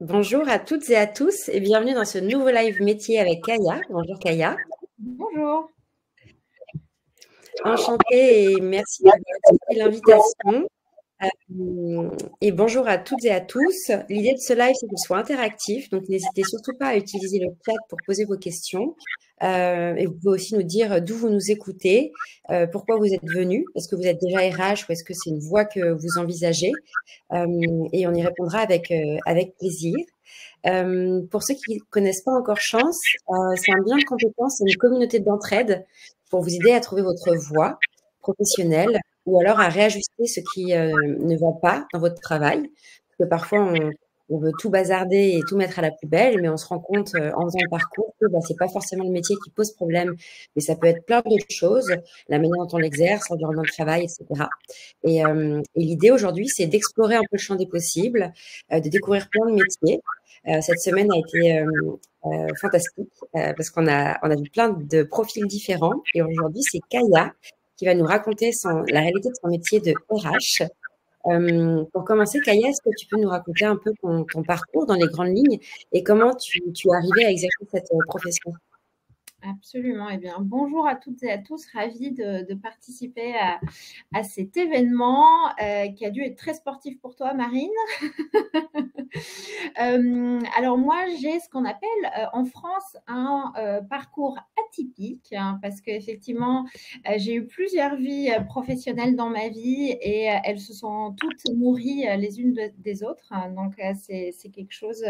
Bonjour à toutes et à tous et bienvenue dans ce nouveau live métier avec Kaya. Bonjour Kaya. Bonjour. Enchantée et merci d'avoir accepté l'invitation. Et bonjour à toutes et à tous. L'idée de ce live, c'est qu'il soit interactif, donc n'hésitez surtout pas à utiliser le chat pour poser vos questions. Et vous pouvez aussi nous dire d'où vous nous écoutez, pourquoi vous êtes venus, est-ce que vous êtes déjà RH ou est-ce que c'est une voie que vous envisagez, et on y répondra avec plaisir. Pour ceux qui ne connaissent pas encore Chance, c'est un bilan de compétences, c'est une communauté d'entraide pour vous aider à trouver votre voie professionnelle ou alors à réajuster ce qui ne va pas dans votre travail. Parce que parfois, on veut tout bazarder et tout mettre à la poubelle, mais on se rend compte en faisant le parcours que c'est pas forcément le métier qui pose problème, mais ça peut être plein d'autres choses, la manière dont on l'exerce, l'environnement de travail, etc. Et l'idée aujourd'hui, c'est d'explorer un peu le champ des possibles, de découvrir plein de métiers. Cette semaine a été fantastique parce qu'on a vu plein de profils différents. Et aujourd'hui, c'est Kaya qui va nous raconter la réalité de son métier de RH. Pour commencer, Kaya, est-ce que tu peux nous raconter un peu ton parcours dans les grandes lignes et comment tu es arrivée à exercer cette profession? Absolument. Eh bien, bonjour à toutes et à tous. Ravie de participer à cet événement qui a dû être très sportif pour toi, Marine. Alors moi, j'ai ce qu'on appelle en France un parcours atypique parce qu'effectivement, j'ai eu plusieurs vies professionnelles dans ma vie et elles se sont toutes nourries les unes des autres. Donc, c'est quelque chose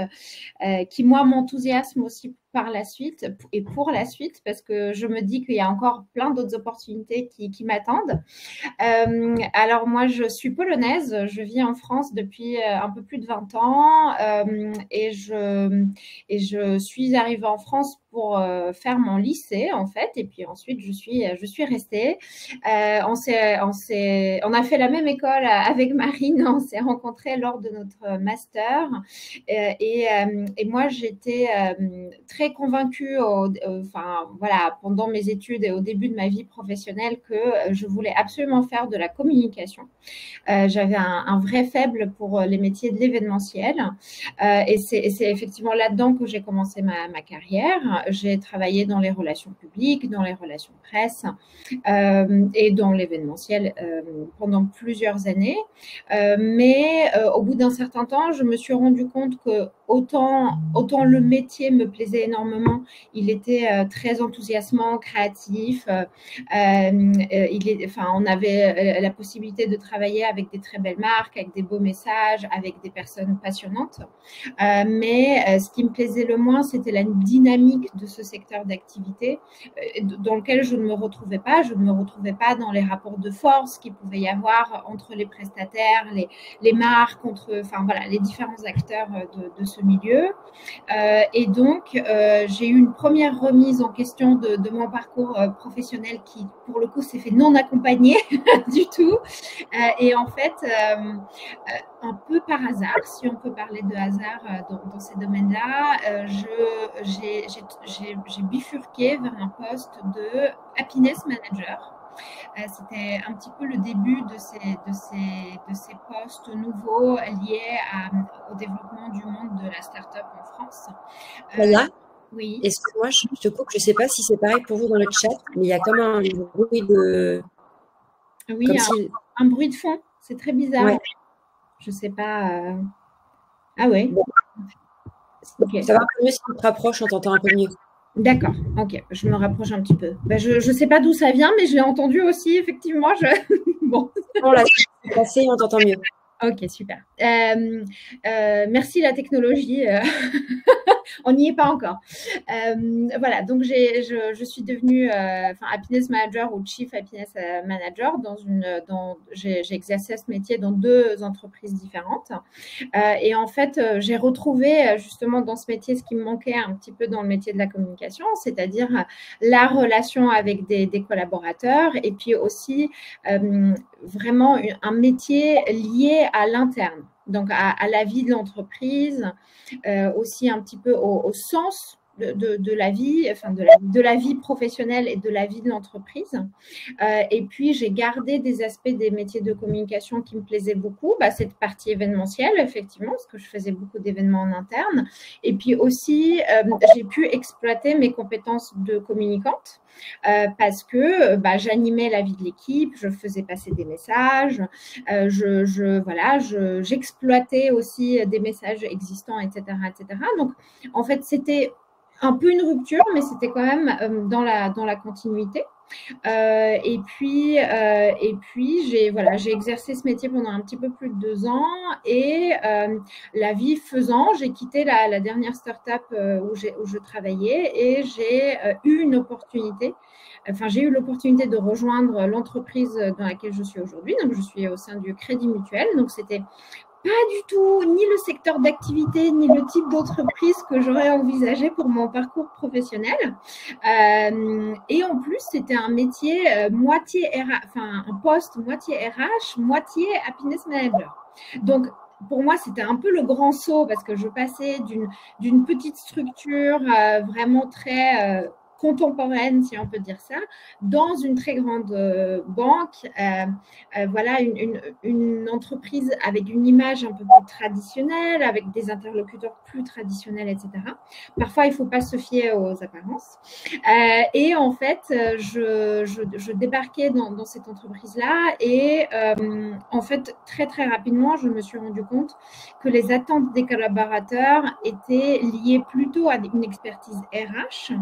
qui, moi, m'enthousiasme aussi par la suite et pour la suite parce que je me dis qu'il y a encore plein d'autres opportunités qui m'attendent. Alors moi, je suis polonaise, je vis en France depuis un peu plus de 20 ans et je suis arrivée en France pour faire mon lycée en fait et puis ensuite je suis restée. On a fait la même école avec Marine, on s'est rencontrés lors de notre master et moi j'étais très convaincue pendant mes études et au début de ma vie professionnelle que je voulais absolument faire de la communication. J'avais un vrai faible pour les métiers de l'événementiel et c'est effectivement là-dedans que j'ai commencé ma carrière. J'ai travaillé dans les relations publiques, dans les relations presse et dans l'événementiel pendant plusieurs années. Mais au bout d'un certain temps, je me suis rendu compte que autant le métier me plaisait énormément, il était très enthousiasmant, créatif. On avait la possibilité de travailler avec des très belles marques, avec des beaux messages, avec des personnes passionnantes. Mais ce qui me plaisait le moins, c'était la dynamique de ce secteur d'activité dans lequel je ne me retrouvais pas. Je ne me retrouvais pas dans les rapports de force qu'il pouvait y avoir entre les prestataires, les marques, les différents acteurs de ce milieu. Et donc, j'ai eu une première remise en question de mon parcours professionnel qui, pour le coup, s'est fait non accompagné du tout. Et en fait, un peu par hasard, si on peut parler de hasard dans ces domaines-là, j'ai bifurqué vers un poste de happiness manager. C'était un petit peu le début de ces postes nouveaux liés au développement du monde de la start-up en France. Kaya, oui. excuse-moi, je te coupe. Je ne sais pas si c'est pareil pour vous dans le chat, mais il y a comme un bruit de... Oui, comme si... un bruit de fond. C'est très bizarre. Ouais. Je ne sais pas. Ah ouais. Bon. Okay. Ça va un peu mieux si tu te rapproches, on t'entend un peu mieux. D'accord, ok, je me rapproche un petit peu. Je ne sais pas d'où ça vient, mais je l'ai entendu aussi, effectivement. Bon. Bon, là, c'est passé, on t'entend mieux. Ok, super. Merci la technologie. On n'y est pas encore. Voilà, donc je suis devenue happiness manager ou chief happiness manager j'ai exercé ce métier dans 2 entreprises différentes. Et en fait, j'ai retrouvé justement dans ce métier ce qui me manquait un petit peu dans le métier de la communication, c'est-à-dire la relation avec des collaborateurs et puis aussi vraiment un métier lié à l'interne. Donc, à la vie de l'entreprise, aussi un petit peu au sens de la vie, enfin de la vie professionnelle et de la vie de l'entreprise. Et puis, j'ai gardé des aspects des métiers de communication qui me plaisaient beaucoup. Cette partie événementielle, effectivement, parce que je faisais beaucoup d'événements en interne. Et puis aussi, j'ai pu exploiter mes compétences de communicante. Parce que j'animais la vie de l'équipe, je faisais passer des messages, j'exploitais aussi des messages existants, etc., etc. Donc, en fait, c'était un peu une rupture, mais c'était quand même dans la continuité. Et puis j'ai exercé ce métier pendant un petit peu plus de 2 ans et la vie faisant, j'ai quitté la dernière start-up où je travaillais et j'ai eu l'opportunité de rejoindre l'entreprise dans laquelle je suis aujourd'hui. Donc, je suis au sein du Crédit Mutuel. Donc, c'était pas du tout ni le secteur d'activité, ni le type d'entreprise que j'aurais envisagé pour mon parcours professionnel. Et en plus, c'était un métier moitié RH, enfin un poste moitié RH, moitié happiness manager. Donc, pour moi, c'était un peu le grand saut parce que je passais d'une petite structure vraiment très contemporaine, si on peut dire ça, dans une très grande banque, une entreprise avec une image un peu plus traditionnelle, avec des interlocuteurs plus traditionnels, etc. Parfois, il ne faut pas se fier aux apparences. Et en fait, je débarquais dans cette entreprise-là et en fait, très, très rapidement, je me suis rendu compte que les attentes des collaborateurs étaient liées plutôt à une expertise RH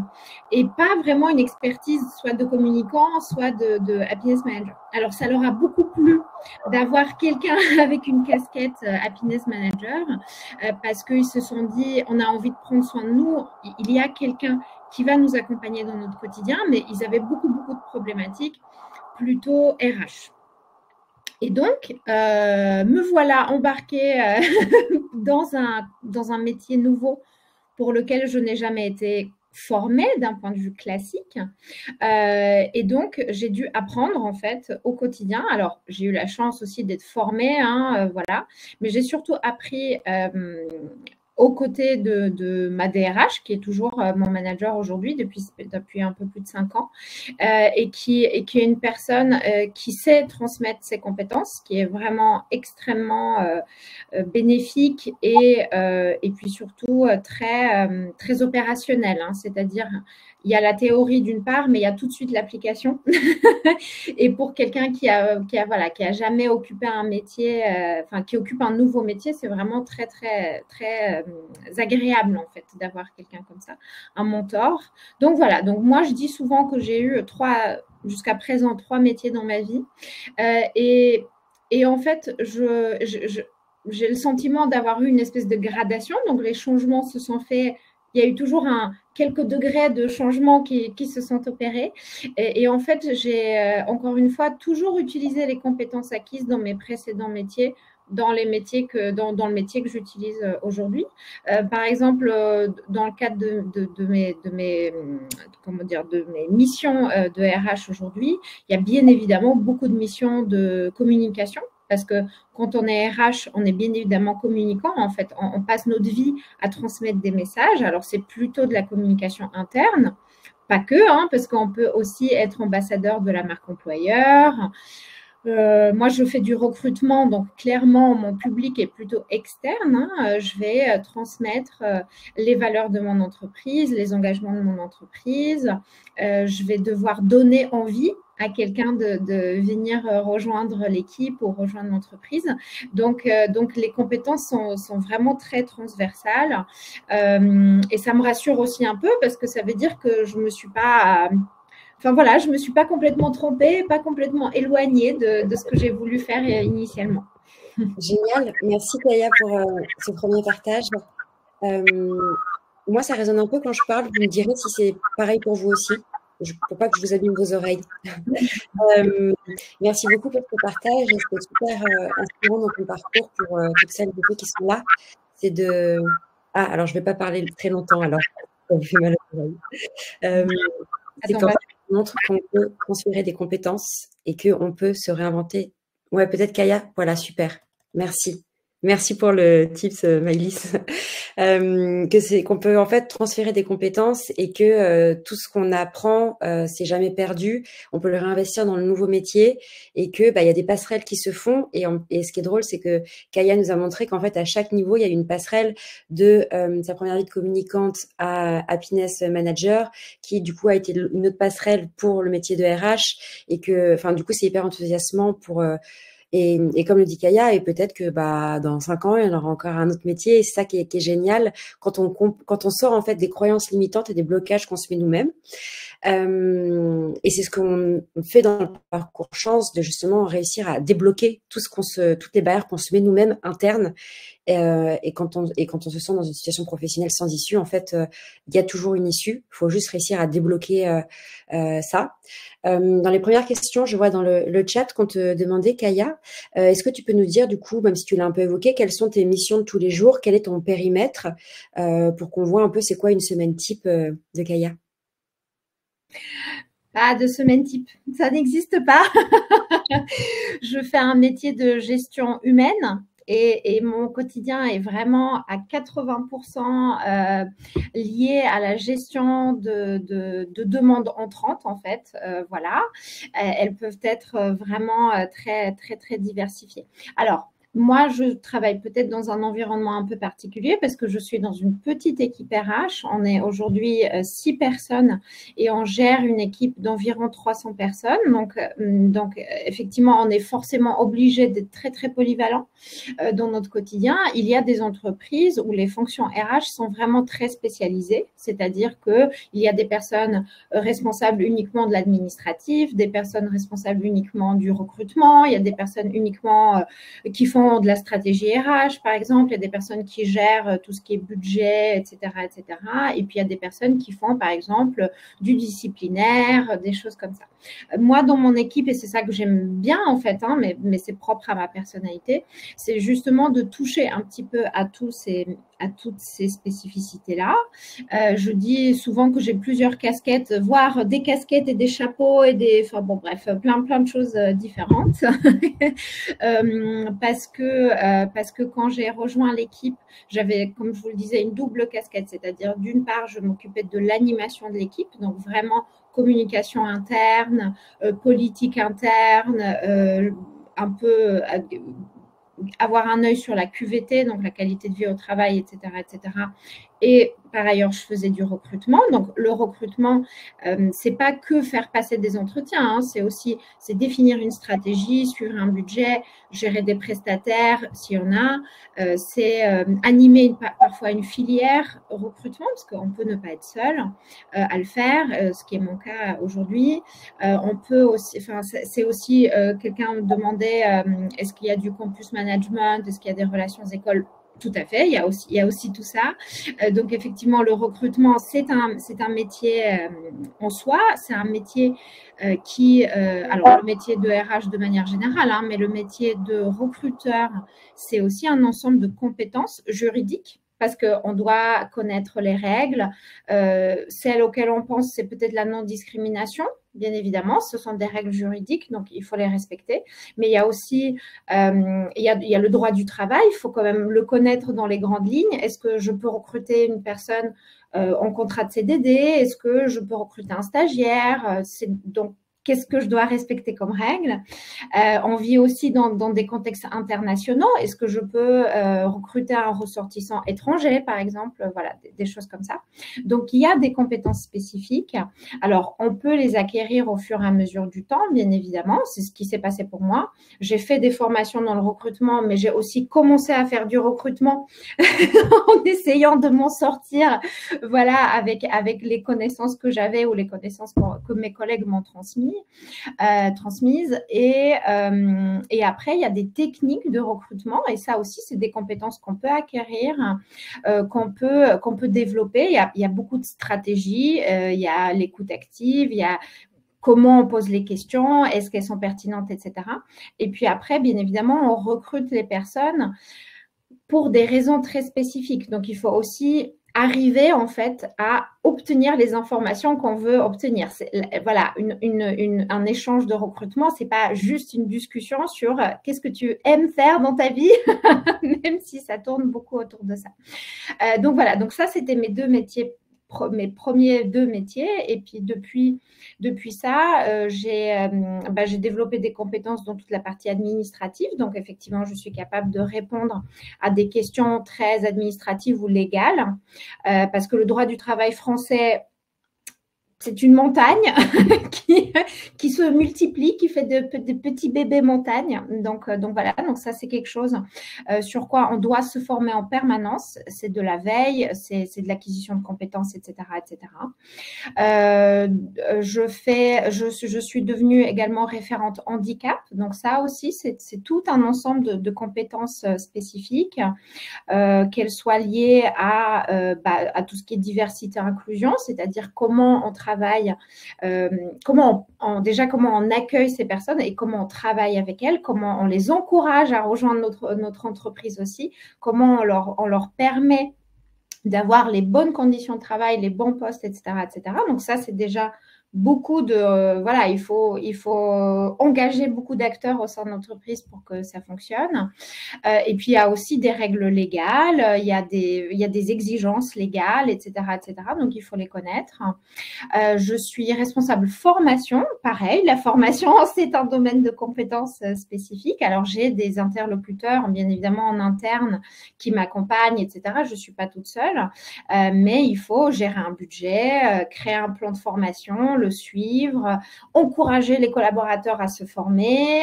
et pas vraiment une expertise soit de communicant, soit de happiness manager. Alors, ça leur a beaucoup plu d'avoir quelqu'un avec une casquette happiness manager parce qu'ils se sont dit, on a envie de prendre soin de nous, il y a quelqu'un qui va nous accompagner dans notre quotidien, mais ils avaient beaucoup, beaucoup de problématiques plutôt RH. Et donc, me voilà embarquée dans un métier nouveau pour lequel je n'ai jamais été formée d'un point de vue classique. Et donc, j'ai dû apprendre, en fait, au quotidien. Alors, j'ai eu la chance aussi d'être formée, voilà. Mais j'ai surtout appris aux côtés de ma DRH, qui est toujours mon manager aujourd'hui depuis un peu plus de 5 ans, et qui est une personne qui sait transmettre ses compétences, qui est vraiment extrêmement bénéfique et puis surtout très opérationnelle. C'est-à-dire, il y a la théorie d'une part, mais il y a tout de suite l'application. Et pour quelqu'un qui a jamais occupé un métier, qui occupe un nouveau métier, c'est vraiment très, très, très agréable, en fait, d'avoir quelqu'un comme ça, un mentor. Donc, voilà. Donc, moi, je dis souvent que j'ai eu jusqu'à présent, 3 métiers dans ma vie. Et en fait, j'ai le sentiment d'avoir eu une espèce de gradation. Donc, les changements se sont faits. Il y a eu toujours quelques degrés de changement qui se sont opérés. Et en fait, j'ai encore une fois toujours utilisé les compétences acquises dans mes précédents métiers, dans le métier que j'utilise aujourd'hui. Par exemple, dans le cadre de mes missions de RH aujourd'hui, il y a bien évidemment beaucoup de missions de communication. Parce que quand on est RH, on est bien évidemment communicant. En fait, on passe notre vie à transmettre des messages. Alors, c'est plutôt de la communication interne, pas que, parce qu'on peut aussi être ambassadeur de la marque employeur. Moi, je fais du recrutement, donc clairement, mon public est plutôt externe. Je vais transmettre les valeurs de mon entreprise, les engagements de mon entreprise. Je vais devoir donner envie à quelqu'un de venir rejoindre l'équipe ou rejoindre l'entreprise. Donc, les compétences sont vraiment très transversales. Et ça me rassure aussi un peu parce que ça veut dire que je ne me suis pas... je ne me suis pas complètement trompée, pas complètement éloignée de ce que j'ai voulu faire initialement. Génial. Merci, Kaya, pour ce premier partage. Moi, ça résonne un peu quand je parle. Vous me direz si c'est pareil pour vous aussi, pour pas que je vous abîme vos oreilles. Merci beaucoup pour ce partage. C'était super inspirant dans ton parcours pour toutes celles et ceux qui sont là. C'est de... Ah, alors je ne vais pas parler très longtemps, alors. Ça vous fait mal aux oreilles. C'est qu'en fait, on montre qu'on peut transférer des compétences et qu'on peut se réinventer. Ouais, peut-être Kaya. Voilà, super. Merci. Merci pour le tips, Maëlys. Qu'on peut en fait transférer des compétences et que tout ce qu'on apprend, c'est jamais perdu. On peut le réinvestir dans le nouveau métier et que il y a des passerelles qui se font. Et ce qui est drôle, c'est que Kaya nous a montré qu'en fait à chaque niveau, il y a une passerelle de sa première vie de communicante à happiness manager, qui du coup a été une autre passerelle pour le métier de RH et que, enfin du coup, c'est hyper enthousiasmant pour et comme le dit Kaya, et peut-être que dans 5 ans, il y en aura encore un autre métier. Et c'est ça qui est génial quand on sort en fait des croyances limitantes et des blocages qu'on se met nous-mêmes. Et c'est ce qu'on fait dans le parcours chance, de justement réussir à débloquer toutes les barrières qu'on se met nous-mêmes internes. Et quand on se sent dans une situation professionnelle sans issue, en fait, il y a toujours une issue. Il faut juste réussir à débloquer ça. Dans les premières questions, je vois dans le chat qu'on te demandait, Kaya, est-ce que tu peux nous dire, du coup, même si tu l'as un peu évoqué, quelles sont tes missions de tous les jours, quel est ton périmètre, pour qu'on voit un peu c'est quoi une semaine type de Kaya? Pas de semaine type, ça n'existe pas. Je fais un métier de gestion humaine. Et mon quotidien est vraiment à 80% lié à la gestion de demandes entrantes, en fait. Voilà. Elles peuvent être vraiment très, très, très diversifiées. Alors, moi, je travaille peut-être dans un environnement un peu particulier parce que je suis dans une petite équipe RH. On est aujourd'hui 6 personnes et on gère une équipe d'environ 300 personnes. Donc, effectivement, on est forcément obligé d'être très, très polyvalent dans notre quotidien. Il y a des entreprises où les fonctions RH sont vraiment très spécialisées, c'est-à-dire qu'il y a des personnes responsables uniquement de l'administratif, des personnes responsables uniquement du recrutement, il y a des personnes uniquement qui font de la stratégie RH, par exemple, il y a des personnes qui gèrent tout ce qui est budget, etc., etc. Et puis, il y a des personnes qui font, par exemple, du disciplinaire, des choses comme ça. Moi, dans mon équipe, et c'est ça que j'aime bien, en fait, mais c'est propre à ma personnalité, c'est justement de toucher un petit peu à toutes ces spécificités-là. Je dis souvent que j'ai plusieurs casquettes, voire des casquettes et des chapeaux enfin bon, bref, plein de choses différentes. Parce que quand j'ai rejoint l'équipe, j'avais, comme je vous le disais, une double casquette, c'est-à-dire d'une part, je m'occupais de l'animation de l'équipe, donc vraiment communication interne, politique interne, un peu avoir un œil sur la QVT, donc la qualité de vie au travail, etc., etc. Et par ailleurs, je faisais du recrutement. Donc, le recrutement, c'est pas que faire passer des entretiens, c'est définir une stratégie, suivre un budget, gérer des prestataires s'il y en a. C'est animer parfois une filière recrutement, parce qu'on peut ne pas être seul à le faire, ce qui est mon cas aujourd'hui. On peut aussi, c'est aussi quelqu'un me demandait est-ce qu'il y a du campus management, est-ce qu'il y a des relations écoles? Tout à fait, il y a aussi tout ça. Donc, effectivement, le recrutement, c'est un métier en soi. C'est un métier alors le métier de RH de manière générale, mais le métier de recruteur, c'est aussi un ensemble de compétences juridiques parce qu'on doit connaître les règles. Celles auxquelles on pense, c'est peut-être la non-discrimination. Bien évidemment, ce sont des règles juridiques, donc il faut les respecter. Mais il y a aussi il y a le droit du travail, il faut quand même le connaître dans les grandes lignes. Est-ce que je peux recruter une personne en contrat de CDD? Est-ce que je peux recruter un stagiaire? Donc, qu'est-ce que je dois respecter comme règle? On vit aussi dans des contextes internationaux. Est-ce que je peux recruter un ressortissant étranger, par exemple? Voilà, des choses comme ça. Donc, il y a des compétences spécifiques. Alors, on peut les acquérir au fur et à mesure du temps, bien évidemment. C'est ce qui s'est passé pour moi. J'ai fait des formations dans le recrutement, mais j'ai aussi commencé à faire du recrutement en essayant de m'en sortir, voilà, avec les connaissances que j'avais ou les connaissances que mes collègues m'ont transmises. Et après, il y a des techniques de recrutement et ça aussi, c'est des compétences qu'on peut acquérir, qu'on peut développer. Il y a beaucoup de stratégies, il y a l'écoute active, il y a comment on pose les questions, est-ce qu'elles sont pertinentes, etc. Et puis après, bien évidemment, on recrute les personnes pour des raisons très spécifiques. Donc, il faut aussi arriver en fait à obtenir les informations qu'on veut obtenir. Voilà, un échange de recrutement, c'est pas juste une discussion sur qu'est-ce que tu aimes faire dans ta vie, même si ça tourne beaucoup autour de ça. Donc voilà, donc ça c'était mes mes premiers deux métiers. Et puis depuis ça, j'ai développé des compétences dans toute la partie administrative. Donc effectivement, je suis capable de répondre à des questions très administratives ou légales, parce que le droit du travail français, c'est une montagne qui se multiplie, qui fait de petits bébés montagnes. Donc voilà, donc ça c'est quelque chose sur quoi on doit se former en permanence. C'est de la veille, c'est de l'acquisition de compétences, etc., etc. Je suis devenue également référente handicap. Donc ça aussi, c'est tout un ensemble de compétences spécifiques, qu'elles soient liées à tout ce qui est diversité et inclusion, c'est-à-dire comment on travaille, comment on accueille ces personnes et comment on travaille avec elles, comment on les encourage à rejoindre notre entreprise aussi, comment on leur permet d'avoir les bonnes conditions de travail, les bons postes, etc., etc. Donc ça, c'est déjà beaucoup de voilà, il faut engager beaucoup d'acteurs au sein de l'entreprise pour que ça fonctionne. Et puis il y a aussi des règles légales, il y a des exigences légales, etc., etc. Donc il faut les connaître. Je suis responsable formation, pareil. La formation, c'est un domaine de compétences spécifique. Alors j'ai des interlocuteurs, bien évidemment en interne, qui m'accompagnent, etc. Je suis pas toute seule, mais il faut gérer un budget, créer un plan de formation, le suivre, encourager les collaborateurs à se former,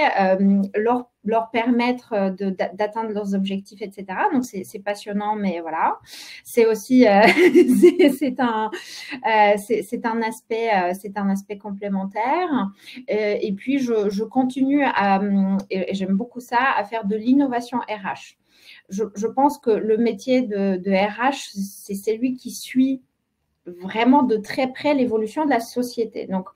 leur permettre d'atteindre leurs objectifs, etc. Donc, c'est passionnant, mais voilà. C'est aussi c'est un aspect complémentaire. Et puis, je continue et j'aime beaucoup ça, à faire de l'innovation RH. Je pense que le métier de RH, c'est celui qui suit vraiment de très près l'évolution de la société. Donc,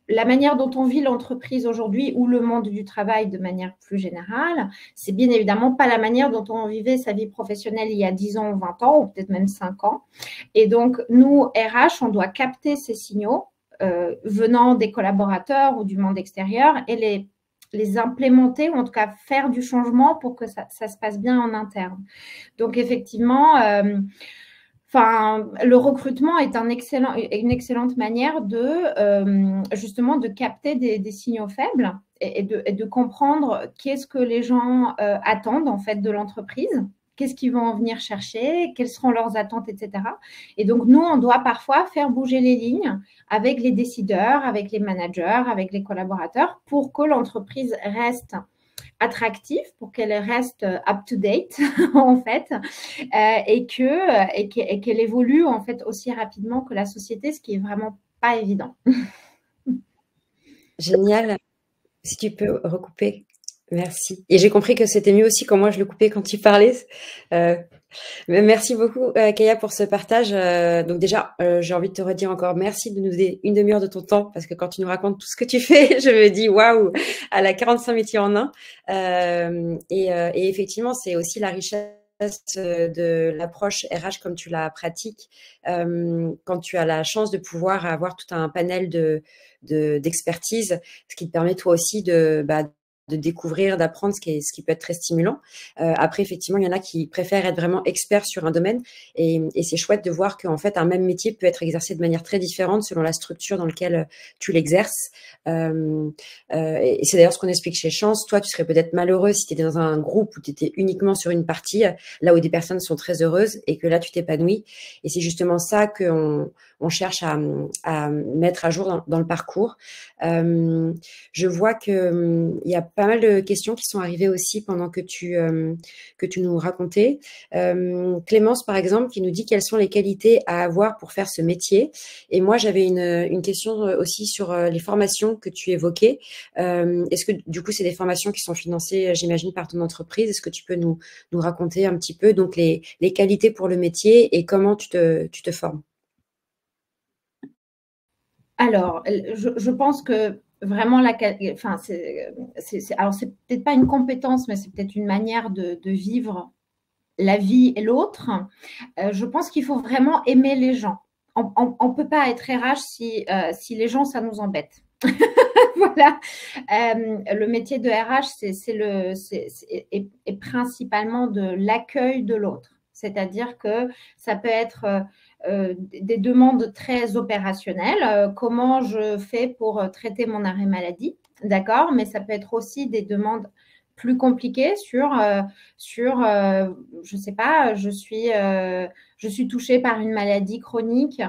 la manière dont on vit l'entreprise aujourd'hui ou le monde du travail de manière plus générale, c'est bien évidemment pas la manière dont on vivait sa vie professionnelle il y a 10 ans ou 20 ans ou peut-être même 5 ans. Et donc, nous, RH, on doit capter ces signaux venant des collaborateurs ou du monde extérieur et les implémenter ou en tout cas faire du changement pour que ça se passe bien en interne. Donc, effectivement, le recrutement est une excellente manière justement de capter des signaux faibles et de comprendre qu'est-ce que les gens attendent en fait de l'entreprise, qu'est-ce qu'ils vont en venir chercher, quelles seront leurs attentes, etc. Et donc, nous, on doit parfois faire bouger les lignes avec les décideurs, avec les managers, avec les collaborateurs pour que l'entreprise reste attractive, pour qu'elle reste up-to-date en fait, et qu'elle évolue en fait aussi rapidement que la société, ce qui est vraiment pas évident. Génial. Si tu peux recouper, merci. Et j'ai compris que c'était mieux aussi quand moi je le coupais quand tu parlais. Merci beaucoup, Kaya, pour ce partage. Donc déjà, j'ai envie de te redire encore merci de nous donner une demi-heure de ton temps, parce que quand tu nous racontes tout ce que tu fais, je me dis waouh, à la 45 métiers en un. Et effectivement, c'est aussi la richesse de l'approche RH comme tu la pratiques, quand tu as la chance de pouvoir avoir tout un panel d'expertise, ce qui te permet toi aussi de découvrir, d'apprendre, ce qui peut être très stimulant. Après, effectivement, il y en a qui préfèrent être vraiment experts sur un domaine, et c'est chouette de voir qu'en fait, un même métier peut être exercé de manière très différente selon la structure dans laquelle tu l'exerces. Et c'est d'ailleurs ce qu'on explique chez Chance. Toi, tu serais peut-être malheureux si tu étais dans un groupe où tu étais uniquement sur une partie, là où des personnes sont très heureuses et que là, tu t'épanouis. Et c'est justement ça qu'on cherche à mettre à jour dans le parcours. Je vois qu'il y a pas mal de questions qui sont arrivées aussi pendant que tu nous racontais. Clémence, par exemple, qui nous dit quelles sont les qualités à avoir pour faire ce métier. Et moi, j'avais une question aussi sur les formations que tu évoquais. Est-ce que du coup, c'est des formations qui sont financées, j'imagine, par ton entreprise? Est-ce que tu peux nous raconter un petit peu donc les qualités pour le métier et comment tu te formes? Alors, je pense que vraiment, alors c'est peut-être pas une compétence, mais c'est peut-être une manière de vivre la vie et l'autre, je pense qu'il faut vraiment aimer les gens. On ne peut pas être RH si les gens, ça nous embête. Voilà. Le métier de RH, est principalement de l'accueil de l'autre. C'est-à-dire que ça peut être des demandes très opérationnelles. Comment je fais pour traiter mon arrêt maladie, d'accord? Mais ça peut être aussi des demandes plus compliquées sur je ne sais pas, je suis touchée par une maladie chronique.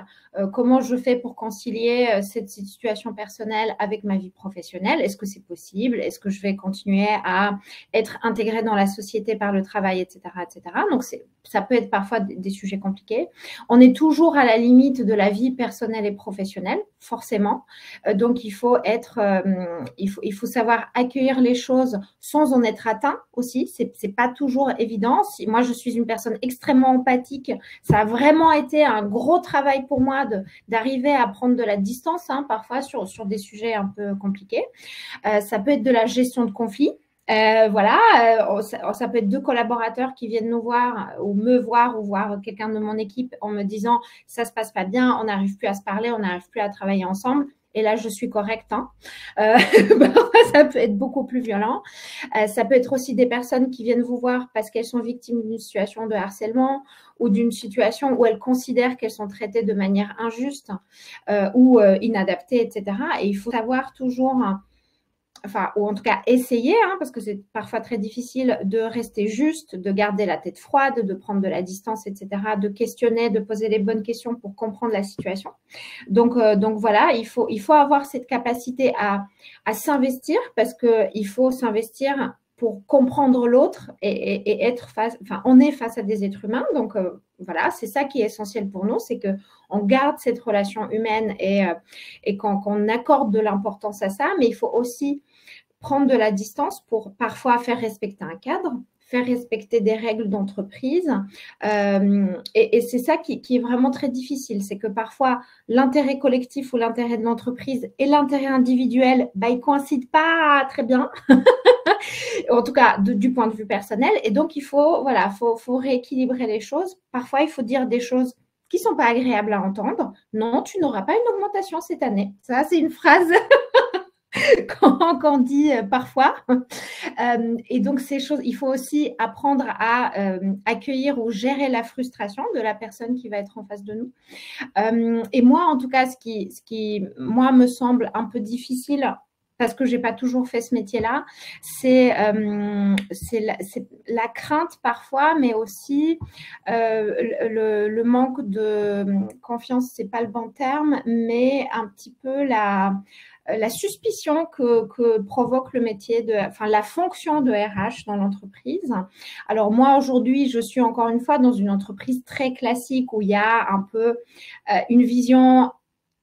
Comment je fais pour concilier cette situation personnelle avec ma vie professionnelle? Est-ce que c'est possible? Est-ce que je vais continuer à être intégrée dans la société par le travail, etc., etc. Donc, ça peut être parfois des sujets compliqués. On est toujours à la limite de la vie personnelle et professionnelle, forcément. Donc, il faut savoir accueillir les choses sans en être atteint aussi. C'est pas toujours évident. Moi, je suis une personne extrêmement empathique. Ça a vraiment été un gros travail pour moi d'arriver à prendre de la distance, parfois sur des sujets un peu compliqués. Ça peut être de la gestion de conflits. Voilà, ça peut être 2 collaborateurs qui viennent nous voir ou me voir ou voir quelqu'un de mon équipe en me disant ça se passe pas bien, on n'arrive plus à se parler, on n'arrive plus à travailler ensemble. Et là, je suis correcte. Ça peut être beaucoup plus violent. Ça peut être aussi des personnes qui viennent vous voir parce qu'elles sont victimes d'une situation de harcèlement ou d'une situation où elles considèrent qu'elles sont traitées de manière injuste ou inadaptée, etc. Et il faut savoir toujours, ou en tout cas essayer, parce que c'est parfois très difficile, de rester juste, de garder la tête froide, de prendre de la distance, etc., de questionner, de poser les bonnes questions pour comprendre la situation. Donc voilà, il faut avoir cette capacité à s'investir, parce qu'il faut s'investir pour comprendre l'autre et être on est face à des êtres humains. Donc voilà, c'est ça qui est essentiel pour nous, c'est qu'on garde cette relation humaine et qu'on accorde de l'importance à ça, mais il faut aussi prendre de la distance pour parfois faire respecter un cadre, faire respecter des règles d'entreprise. Et c'est ça qui est vraiment très difficile. C'est que parfois, l'intérêt collectif ou l'intérêt de l'entreprise et l'intérêt individuel, ils ne coïncident pas très bien. En tout cas, du point de vue personnel. Et donc, il faut rééquilibrer les choses. Parfois, il faut dire des choses qui ne sont pas agréables à entendre. Non, tu n'auras pas une augmentation cette année. Ça, c'est une phrase qu'on dit parfois. Et donc, ces choses, il faut aussi apprendre à accueillir ou gérer la frustration de la personne qui va être en face de nous. Et moi, en tout cas, ce qui moi, me semble un peu difficile, parce que je n'ai pas toujours fait ce métier-là, c'est la crainte parfois, mais aussi le manque de confiance, ce n'est pas le bon terme, mais un petit peu la suspicion que provoque le métier la fonction de RH dans l'entreprise. Alors moi, aujourd'hui, je suis encore une fois dans une entreprise très classique où il y a un peu une vision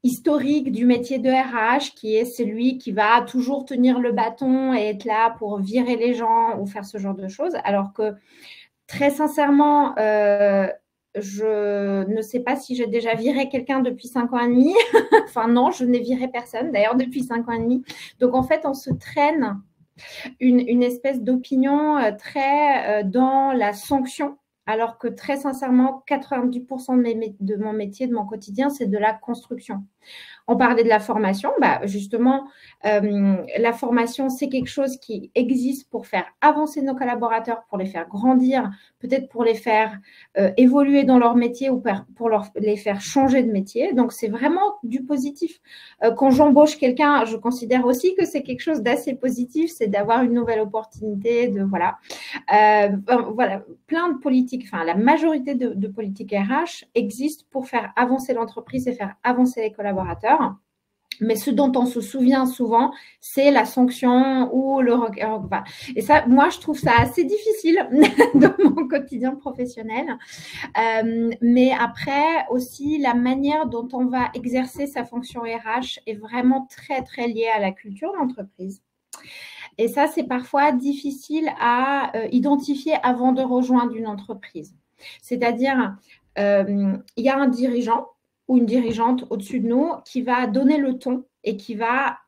historique du métier de RH qui est celui qui va toujours tenir le bâton et être là pour virer les gens ou faire ce genre de choses. Alors que très sincèrement, je ne sais pas si j'ai déjà viré quelqu'un depuis 5 ans et demi. Enfin non, je n'ai viré personne d'ailleurs depuis 5 ans et demi. Donc en fait, on se traîne une espèce d'opinion très dans la sanction, alors que très sincèrement, 90% de mon métier, de mon quotidien, c'est de la construction. On parlait de la formation, justement, la formation, c'est quelque chose qui existe pour faire avancer nos collaborateurs, pour les faire grandir, peut-être pour les faire évoluer dans leur métier ou pour les faire changer de métier. Donc, c'est vraiment du positif. Quand j'embauche quelqu'un, je considère aussi que c'est quelque chose d'assez positif, c'est d'avoir une nouvelle opportunité, voilà, plein de politiques, la majorité de politiques RH existent pour faire avancer l'entreprise et faire avancer les collaborateurs. Mais ce dont on se souvient souvent, c'est la sanction ou le recul. Et ça, moi, je trouve ça assez difficile dans mon quotidien professionnel. Mais après, aussi, la manière dont on va exercer sa fonction RH est vraiment très, très liée à la culture d'entreprise. Et ça, c'est parfois difficile à identifier avant de rejoindre une entreprise. C'est-à-dire, il y a un dirigeant ou une dirigeante au-dessus de nous qui va donner le ton et qui va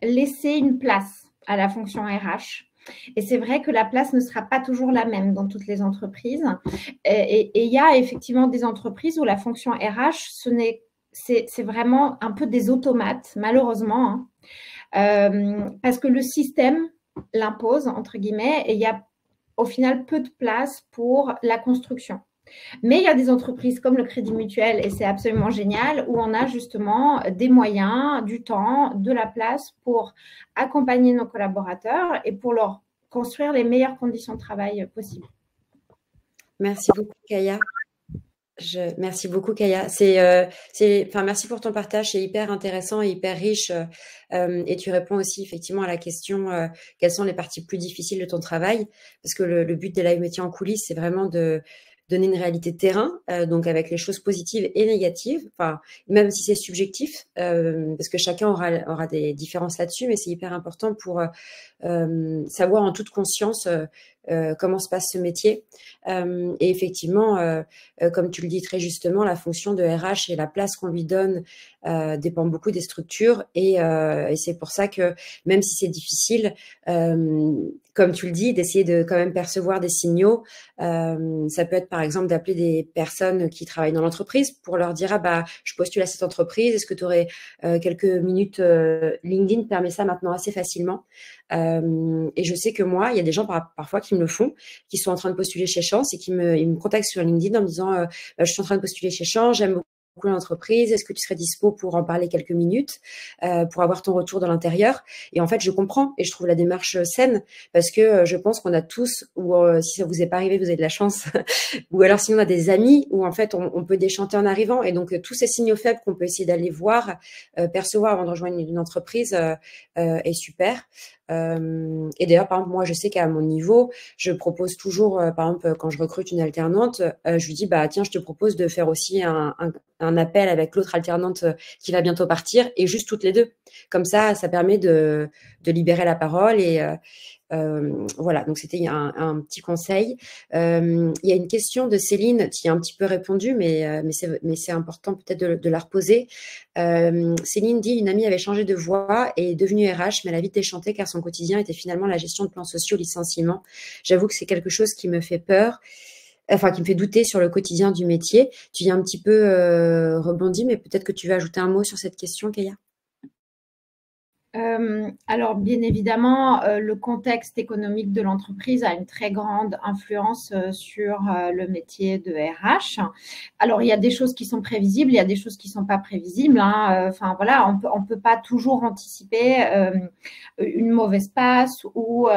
laisser une place à la fonction RH. Et c'est vrai que la place ne sera pas toujours la même dans toutes les entreprises. Et il y a effectivement des entreprises où la fonction RH, c'est vraiment un peu des automates, malheureusement, hein. Parce que le système l'impose, entre guillemets, et il y a au final peu de place pour la construction. Mais il y a des entreprises comme le Crédit Mutuel, et c'est absolument génial, où on a justement des moyens, du temps, de la place pour accompagner nos collaborateurs et pour leur construire les meilleures conditions de travail possibles. Merci beaucoup, Kaya. Merci beaucoup, Kaya. Merci pour ton partage, c'est hyper intéressant et hyper riche. Et tu réponds aussi effectivement à la question quelles sont les parties plus difficiles de ton travail, parce que le but des live métiers en coulisses, c'est vraiment de donner une réalité de terrain, donc avec les choses positives et négatives, enfin même si c'est subjectif, parce que chacun aura des différences là-dessus, mais c'est hyper important pour savoir en toute conscience comment se passe ce métier. Et effectivement, comme tu le dis très justement, la fonction de RH et la place qu'on lui donne dépend beaucoup des structures, et c'est pour ça que même si c'est difficile, comme tu le dis, d'essayer de quand même percevoir des signaux. Ça peut être par exemple d'appeler des personnes qui travaillent dans l'entreprise pour leur dire je postule à cette entreprise, est-ce que tu aurais quelques minutes. LinkedIn permet ça maintenant assez facilement. Et je sais que moi, il y a des gens parfois qui me le font, qui sont en train de postuler chez Chance et ils me contactent sur LinkedIn en me disant je suis en train de postuler chez Chance, j'aime beaucoup l'entreprise, est-ce que tu serais dispo pour en parler quelques minutes, pour avoir ton retour de l'intérieur? Et en fait, je comprends et je trouve la démarche saine, parce que je pense qu'on a tous, ou si ça vous est pas arrivé, vous avez de la chance, ou alors sinon on a des amis où en fait on peut déchanter en arrivant, et donc tous ces signaux faibles qu'on peut essayer d'aller voir, percevoir avant de rejoindre une entreprise est super. Et d'ailleurs, par exemple, moi, je sais qu'à mon niveau, je propose toujours, par exemple, quand je recrute une alternante, je lui dis, tiens, je te propose de faire aussi un appel avec l'autre alternante qui va bientôt partir, et juste toutes les deux. Comme ça permet de libérer la parole, et voilà, donc c'était un petit conseil. Il y a une question de Céline qui a un petit peu répondu, mais c'est important peut-être de la reposer. Céline dit, une amie avait changé de voie et est devenue RH, mais elle a vite déchanté car son quotidien était finalement la gestion de plans sociaux, licenciements. J'avoue que c'est quelque chose qui me fait peur, enfin qui me fait douter sur le quotidien du métier. Tu y as un petit peu rebondi, mais peut-être que tu veux ajouter un mot sur cette question, Kaya? Alors, bien évidemment, le contexte économique de l'entreprise a une très grande influence sur le métier de RH. Alors, il y a des choses qui sont prévisibles, il y a des choses qui ne sont pas prévisibles, hein. Enfin, voilà, on peut pas toujours anticiper une mauvaise passe ou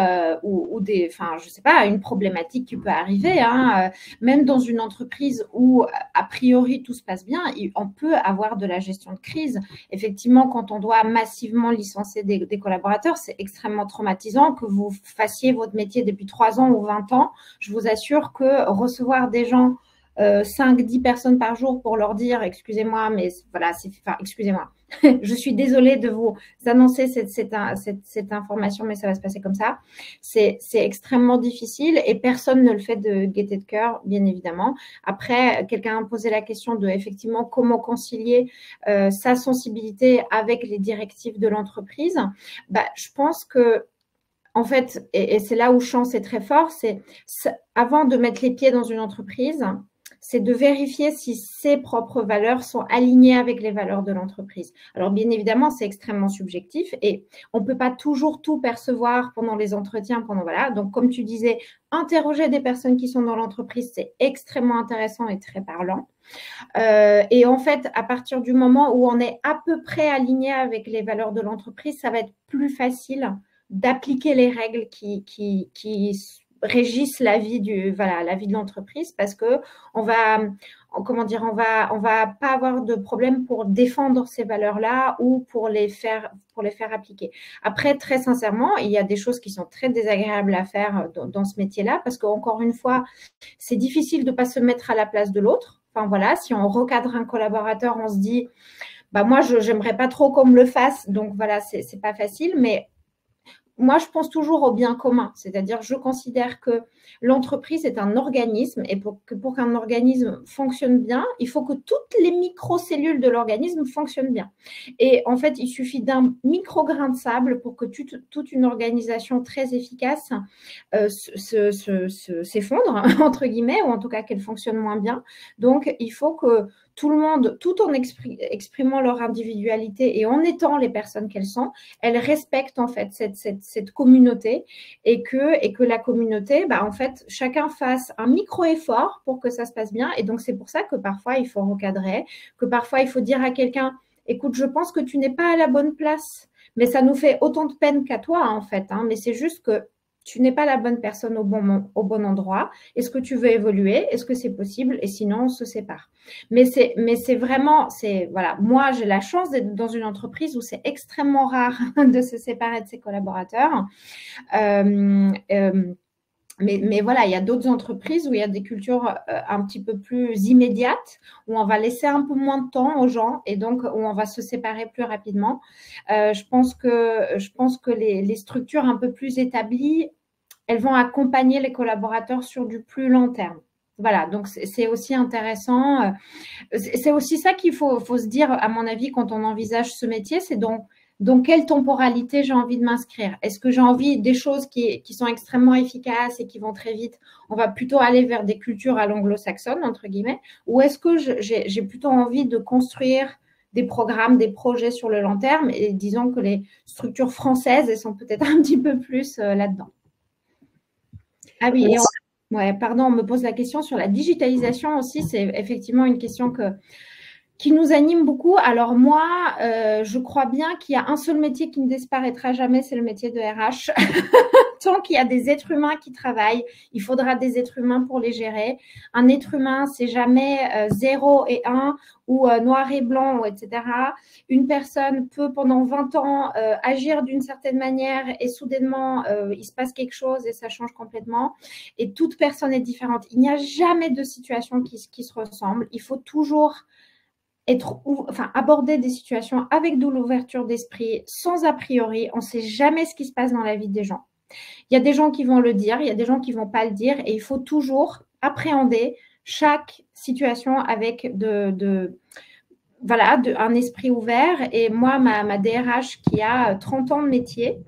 des, enfin, je sais pas, une problématique qui peut arriver, hein. Même dans une entreprise où, a priori, tout se passe bien, on peut avoir de la gestion de crise. Effectivement, quand on doit massivement licencier des collaborateurs, c'est extrêmement traumatisant. Que vous fassiez votre métier depuis 3 ans ou 20 ans, je vous assure que recevoir des gens, 5-10 personnes par jour pour leur dire excusez-moi, mais voilà, excusez-moi, je suis désolée de vous annoncer cette information, mais ça va se passer comme ça. C'est extrêmement difficile et personne ne le fait de gaieté de cœur, bien évidemment. Après, quelqu'un a posé la question de effectivement comment concilier sa sensibilité avec les directives de l'entreprise. Je pense que en fait, et c'est là où Chance est très fort, c'est avant de mettre les pieds dans une entreprise, c'est de vérifier si ses propres valeurs sont alignées avec les valeurs de l'entreprise. Alors, bien évidemment, c'est extrêmement subjectif et on ne peut pas toujours tout percevoir pendant les entretiens, voilà. Donc, comme tu disais, interroger des personnes qui sont dans l'entreprise, c'est extrêmement intéressant et très parlant. Et en fait, à partir du moment où on est à peu près aligné avec les valeurs de l'entreprise, ça va être plus facile d'appliquer les règles qui régissent la vie de l'entreprise, parce que on va pas avoir de problème pour défendre ces valeurs-là ou pour les faire appliquer. Après, très sincèrement, il y a des choses qui sont très désagréables à faire dans ce métier-là, parce qu'encore une fois, c'est difficile de pas se mettre à la place de l'autre. Enfin voilà, si on recadre un collaborateur, on se dit moi j'aimerais pas trop qu'on me le fasse, donc voilà, c'est pas facile, mais moi, je pense toujours au bien commun, c'est-à-dire je considère que l'entreprise est un organisme et pour qu'un organisme fonctionne bien, il faut que toutes les microcellules de l'organisme fonctionnent bien. Et en fait, il suffit d'un micrograin de sable pour que toute une organisation très efficace s'effondre, entre guillemets, ou en tout cas qu'elle fonctionne moins bien. Donc, il faut que tout le monde, tout en exprimant leur individualité et en étant les personnes qu'elles sont, elles respectent en fait cette communauté et que la communauté, bah, en fait, chacun fasse un micro-effort pour que ça se passe bien. Et donc, c'est pour ça que parfois, il faut recadrer, que parfois, il faut dire à quelqu'un, écoute, je pense que tu n'es pas à la bonne place, mais ça nous fait autant de peine qu'à toi, en fait. Hein, mais c'est juste que tu n'es pas la bonne personne au bon endroit. Est-ce que tu veux évoluer? Est-ce que c'est possible? Et sinon, on se sépare. Mais c'est vraiment, voilà, moi, j'ai la chance d'être dans une entreprise où c'est extrêmement rare de se séparer de ses collaborateurs. Mais voilà, il y a d'autres entreprises où il y a des cultures un petit peu plus immédiates, où on va laisser un peu moins de temps aux gens et donc où on va se séparer plus rapidement. Je pense que les structures un peu plus établies, elles vont accompagner les collaborateurs sur du plus long terme. Voilà, donc c'est aussi intéressant. C'est aussi ça qu'il faut se dire, à mon avis, quand on envisage ce métier, c'est dans quelle temporalité j'ai envie de m'inscrire. Est-ce que j'ai envie des choses qui sont extrêmement efficaces et qui vont très vite? On va plutôt aller vers des cultures à l'anglo-saxonne, entre guillemets, ou est-ce que j'ai plutôt envie de construire des programmes, des projets sur le long terme? Et disons que les structures françaises, elles sont peut-être un petit peu plus là-dedans. Ah oui, ouais, pardon, on me pose la question sur la digitalisation aussi. C'est effectivement une question qui nous anime beaucoup. Alors moi, je crois bien qu'il y a un seul métier qui ne disparaîtra jamais, c'est le métier de RH. Tant qu'il y a des êtres humains qui travaillent, il faudra des êtres humains pour les gérer. Un être humain, c'est jamais 0 et 1 ou noir et blanc, etc. Une personne peut pendant 20 ans agir d'une certaine manière et soudainement, il se passe quelque chose et ça change complètement. Et toute personne est différente. Il n'y a jamais de situation qui se ressemble. Il faut toujours aborder des situations avec de l'ouverture d'esprit, sans a priori. On ne sait jamais ce qui se passe dans la vie des gens. Il y a des gens qui vont le dire, il y a des gens qui ne vont pas le dire, et il faut toujours appréhender chaque situation avec un esprit ouvert. Et moi, ma DRH qui a 30 ans de métier,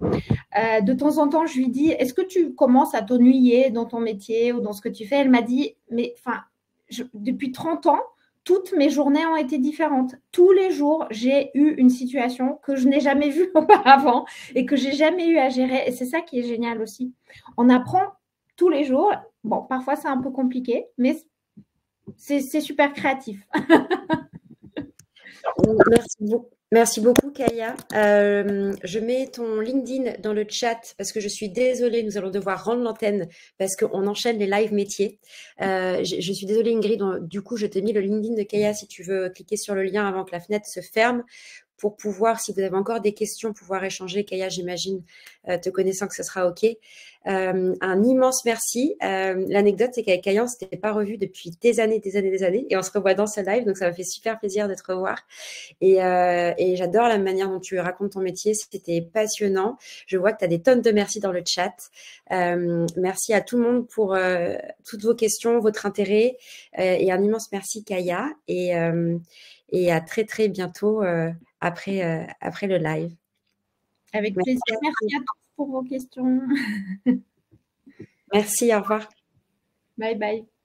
de temps en temps, je lui dis, est-ce que tu commences à t'ennuyer dans ton métier ou dans ce que tu fais? Elle m'a dit, mais depuis 30 ans, toutes mes journées ont été différentes. Tous les jours, j'ai eu une situation que je n'ai jamais vue auparavant et que j'ai jamais eu à gérer. Et c'est ça qui est génial aussi. On apprend tous les jours. Bon, parfois, c'est un peu compliqué, mais c'est super créatif. Merci beaucoup, Kaya. Je mets ton LinkedIn dans le chat parce que je suis désolée, nous allons devoir rendre l'antenne parce qu'on enchaîne les live métiers. Je suis désolée, Ingrid. Du coup, je t'ai mis le LinkedIn de Kaya si tu veux cliquer sur le lien avant que la fenêtre se ferme pour pouvoir, si vous avez encore des questions, pouvoir échanger. Kaya, j'imagine, te connaissant que ce sera OK. Un immense merci. L'anecdote, c'est qu'avec Kaya, on ne s'était pas revu depuis des années, et on se revoit dans ce live, donc ça m'a fait super plaisir de te revoir. Et j'adore la manière dont tu racontes ton métier, c'était passionnant. Je vois que tu as des tonnes de merci dans le chat. Merci à tout le monde pour toutes vos questions, votre intérêt, et un immense merci, Kaya. Et à très, très bientôt après le live. Avec plaisir. Merci à tous pour vos questions. Merci, au revoir. Bye bye.